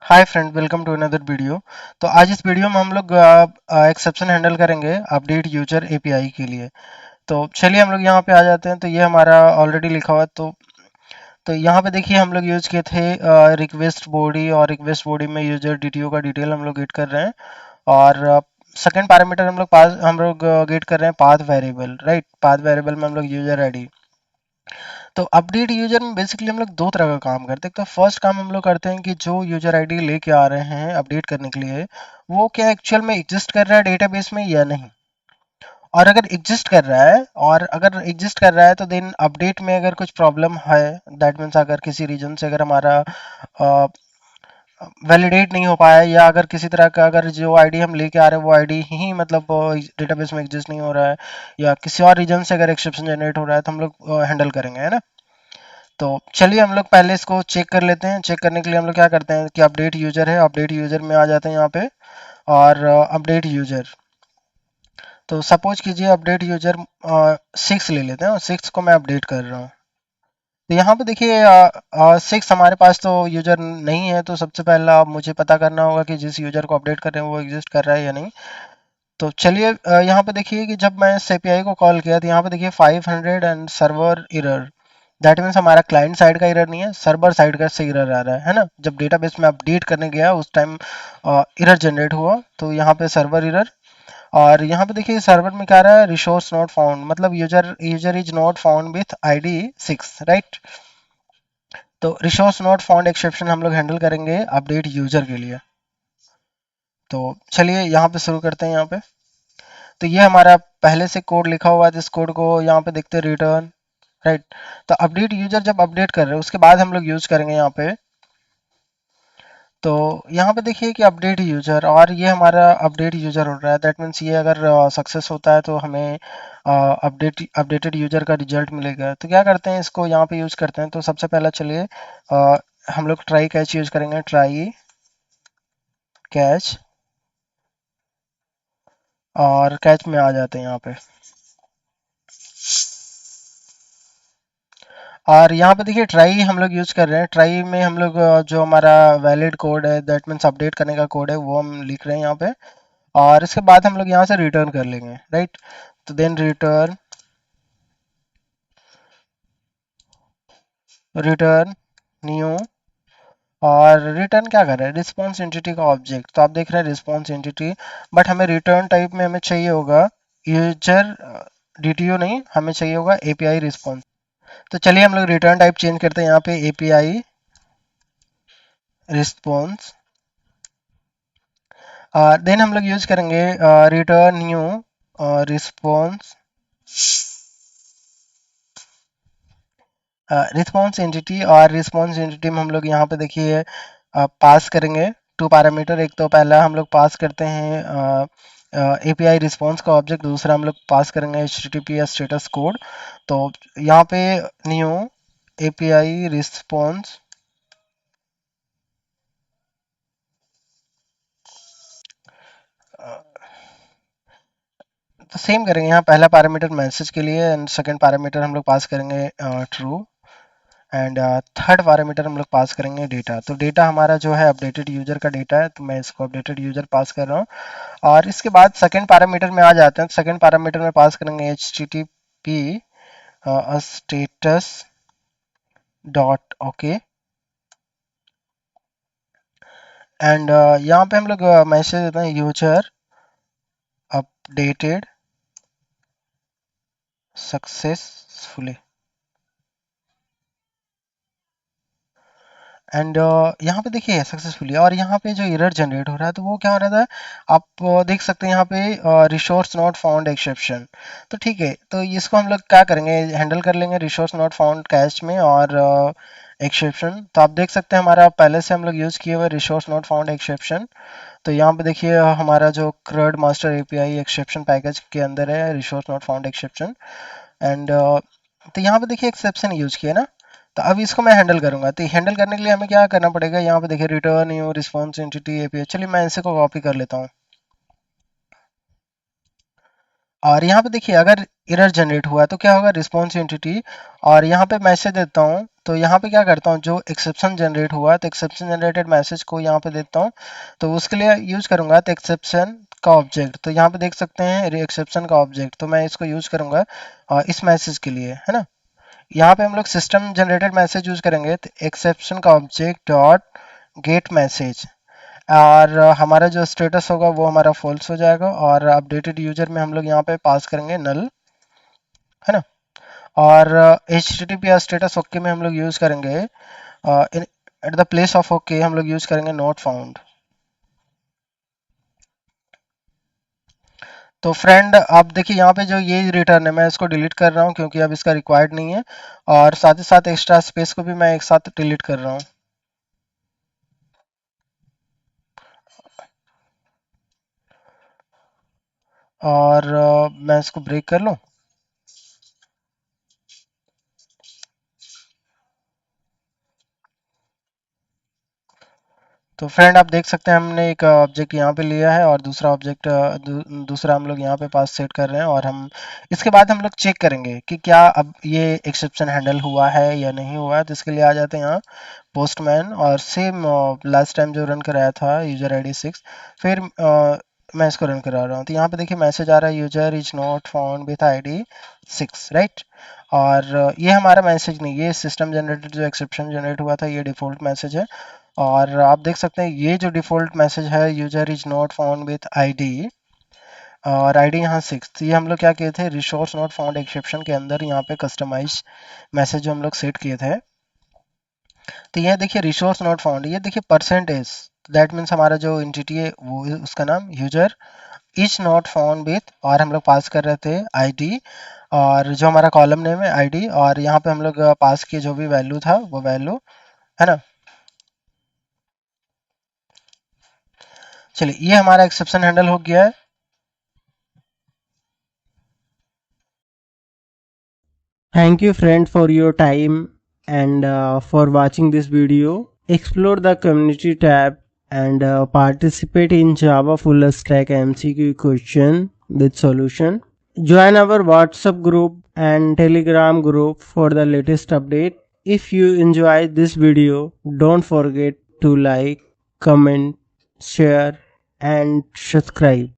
Hi friend, welcome to another video. तो आज इस वीडियो में हम लोग एक्सेप्शन हैंडल करेंगे अपडेट यूजर एपीआई के लिए। तो चलिए हम लोग यहाँ पे आ जाते हैं। तो ये हमारा ऑलरेडी लिखा हुआ है। तो यहाँ पे देखिए हम लोग यूज किए थे रिक्वेस्ट बॉडी, और रिक्वेस्ट बॉडी में यूजर डीटीओ का डिटेल हम लोग गेट कर रहे हैं। और सेकंड पैरामीटर हम लोग गेट कर रहे हैं path variable, right. Path variable में हम लोग यूजर आईडी। तो अपडेट यूजर में बेसिकली हम लोग दो तरह का काम करते हैं। तो फर्स्ट काम हम लोग करते हैं कि जो यूजर आईडी लेके आ रहे हैं अपडेट करने के लिए, वो क्या एक्चुअल में एग्जिस्ट कर रहा है डेटाबेस में या नहीं। और अगर एग्जिस्ट कर रहा है, तो देन अपडेट में अगर कुछ प्रॉब्लम है, दैट मीन्स अगर किसी रीजन से अगर हमारा वैलिडेट नहीं हो पाया, या अगर किसी तरह का अगर जो आईडी हम लेके आ रहे हैं वो आईडी ही मतलब डेटाबेस में एग्जिस्ट नहीं हो रहा है, या किसी और रीजन से अगर एक्सेप्शन जनरेट हो रहा है, तो हम लोग हैंडल करेंगे, है ना। तो चलिए हम लोग पहले इसको चेक कर लेते हैं। चेक करने के लिए हम लोग क्या करते हैं कि अपडेट यूजर है, अपडेट यूजर में आ जाते हैं यहाँ पे। और अपडेट यूजर, तो सपोज कीजिए अपडेट यूजर 6 ले लेते हैं, और 6 को मैं अपडेट कर रहा हूँ। तो यहाँ पे देखिए 6 हमारे पास तो यूजर नहीं है। तो सबसे पहला मुझे पता करना होगा कि जिस यूजर को अपडेट कर रहे हैं वो एग्जिस्ट कर रहा है या नहीं। तो चलिए यहाँ पे देखिए कि जब मैं इस एपीआई को कॉल किया, तो यहाँ पे देखिए 500 and server error. That means हमारा क्लाइंट साइड का एरर नहीं है, सर्वर साइड का से एरर आ रहा है ना। जब डेटाबेस में अपडेट करने गया उस टाइम एरर जनरेट हुआ, तो यहाँ पे सर्वर एरर। और यहाँ पे देखिए सर्वर में क्या आ रहा है, रिसोर्स नॉट फाउंड, मतलब user user is not found with ID 6, right. तो रिसोर्स नॉट फाउंड एक्सेप्शन हम लोग हैंडल करेंगे अपडेट यूजर के लिए। तो चलिए यहाँ पे शुरू करते हैं यहाँ पे। तो ये हमारा पहले से कोड लिखा हुआ है, तो इस कोड को यहाँ पे देखते हैं, रिटर्न, राइट। तो अपडेट यूजर जब अपडेट कर रहे हैं उसके बाद हम लोग यूज करेंगे यहाँ पे। तो यहाँ पे देखिए कि अपडेट यूजर, और ये हमारा अपडेट यूजर हो रहा है। दैट मीन्स ये अगर सक्सेस होता है तो हमें अपडेटेड यूजर का रिजल्ट मिलेगा। तो क्या करते हैं, इसको यहाँ पे यूज करते हैं। तो सबसे पहला चलिए हम लोग ट्राई कैच यूज करेंगे, ट्राई कैच। और कैच में आ जाते हैं यहाँ पे। और यहाँ पे देखिए ट्राई हम लोग यूज कर रहे हैं। ट्राई में हम लोग जो हमारा वैलिड कोड है, दैट मीन्स अपडेट करने का कोड है, वो हम लिख रहे हैं यहाँ पे। और इसके बाद हम लोग यहाँ से रिटर्न कर लेंगे, राइट। तो देन रिटर्न, रिटर्न न्यू। और रिटर्न क्या कर रहा है, रिस्पॉन्स एंटिटी का ऑब्जेक्ट। तो आप देख रहे हैं रिस्पॉन्स एंटिटी, बट हमें रिटर्न टाइप में हमें चाहिए होगा यूजर डीटीओ नहीं, हमें चाहिए होगा एपीआई रिस्पॉन्स। तो चलिए हम लोग रिटर्न टाइप चेंज करते हैं यहाँ पे, एपीआई रिस्पॉन्स। देन हम लोग यूज करेंगे return new response, response entity. और रिस्पॉन्स एंटिटी में हम लोग यहाँ पे देखिए पास करेंगे टू पैरामीटर। एक तो पहला हम लोग पास करते हैं एपीआई रिस्पॉन्स का ऑब्जेक्ट, दूसरा हम लोग पास करेंगे HTTP स्टेटस कोड। तो यहाँ पे न्यू एपीआई रिस्पॉन्स, तो सेम करेंगे। यहाँ पहला पैरामीटर मैसेज के लिए, एंड सेकंड पैरामीटर हम लोग पास करेंगे ट्रू। एंड थर्ड पैरामीटर हम लोग पास करेंगे डेटा। तो डेटा हमारा जो है अपडेटेड यूजर का डेटा है, तो मैं इसको अपडेटेड यूजर पास कर रहा हूँ। और इसके बाद सेकंड पैरामीटर में आ जाते हैं। सेकंड पैरामीटर में पास करेंगे HTTP status dot okay. And यहाँ पे हम लोग मैसेज देते हैं यूजर अपडेटेड सक्सेसफुली। एंड यहाँ पे देखिए सक्सेसफुली, और यहाँ पे जो एरर जनरेट हो रहा है, तो वो क्या हो रहा था, आप देख सकते हैं यहाँ पे रिसोर्स नॉट फाउंड एक्सेप्शन। तो ठीक है, तो इसको हम लोग क्या करेंगे, हैंडल कर लेंगे रिसोर्स नॉट फाउंड कैच में, और एक्सेप्शन। तो आप देख सकते हैं हमारा पहले से हम लोग यूज़ किए हुए रिसोर्स नॉट फाउंड एक्सेप्शन। तो यहाँ पे देखिए हमारा जो CRUD master API exception package के अंदर है resource not found exception. And तो यहाँ पे देखिए एक्सेप्शन यूज किया ना। तो अब इसको मैं हैंडल करूंगा। तो हैंडल करने के लिए हमें क्या करना पड़ेगा, यहाँ पे देखिए return new response entity API. चलिए मैं इसे को कॉपी कर लेता हूँ। और यहाँ पे देखिए अगर एरर जनरेट हुआ तो क्या होगा, रिस्पॉन्स एंटिटी, और यहाँ पे मैसेज देता हूँ तो यहाँ पे क्या करता हूँ, जो एक्सेप्शन जनरेट हुआ तो एक्सेप्शन जनरेटेड मैसेज को यहाँ पे देता हूँ, तो उसके लिए यूज करूंगा तो एक्सेप्शन का ऑब्जेक्ट, तो यहाँ पे देख सकते हैं एक्सेप्शन का ऑब्जेक्ट, तो मैं इसको यूज करूंगा इस मैसेज के लिए, है ना। यहाँ पे हम लोग सिस्टम जनरेटेड मैसेज यूज करेंगे तो एक्सेप्शन का ऑब्जेक्ट डॉट गेट मैसेज, और हमारा जो स्टेटस होगा वो हमारा फॉल्स हो जाएगा, और अपडेटेड यूजर में हम लोग यहाँ पे पास करेंगे नल, है ना। और H T T P status okay में हम लोग यूज करेंगे at the place of okay हम लोग यूज करेंगे नॉट फाउंड। तो फ्रेंड आप देखिए यहाँ पे जो ये रिटर्न है मैं इसको डिलीट कर रहा हूँ क्योंकि अब इसका रिक्वायर्ड नहीं है, और साथ ही साथ एक्स्ट्रा स्पेस को भी मैं एक साथ डिलीट कर रहा हूँ। और मैं इसको ब्रेक कर लूँ। तो फ्रेंड आप देख सकते हैं हमने एक ऑब्जेक्ट यहाँ पे लिया है और दूसरा ऑब्जेक्ट दूसरा हम लोग यहाँ पे पास सेट कर रहे हैं, और हम इसके बाद हम लोग चेक करेंगे कि क्या अब ये एक्सेप्शन हैंडल हुआ है या नहीं हुआ है, तो इसके लिए आ जाते हैं यहाँ पोस्टमैन, और सेम लास्ट टाइम जो रन कराया था यूजर आई डी 6, फिर मैं इसको रन करा रहा हूँ, तो यहाँ पे देखिए मैसेज आ रहा है user is not found with I D 6, right. और ये हमारा मैसेज नहीं, ये सिस्टम जनरेटेड जो एक्सेप्शन जनरेट हुआ था ये डिफ़ॉल्ट मैसेज है, और आप देख सकते हैं ये जो डिफ़ॉल्ट मैसेज है user is not found with ID, और आईडी यहाँ 6, ये हम लोग क्या किए थे रिसोर्स नॉट फाउंड एक्सेप्शन के अंदर यहाँ पे कस्टमाइज मैसेज जो हम लोग सेट किए थे, तो ये देखिए रिसोर्स नॉट फाउंड, ये देखिए परसेंटेज, दैट मीन्स हमारा जो एंटिटी है वो उसका नाम user is not found with, और हम लोग पास कर रहे थे आईडी, और जो हमारा कॉलम नेम है आईडी, और यहाँ पे हम लोग पास किए जो भी वैल्यू था वो वैल्यू, है ना। चलिए ये हमारा एक्सेप्शन हैंडल हो गया है। Thank you friend for your time and for watching this video. Explore the community tab and participate in Java full stack MCQ question with solution. Join our WhatsApp group and Telegram group for the latest update. If you enjoyed this video, don't forget to like, comment, share and subscribe.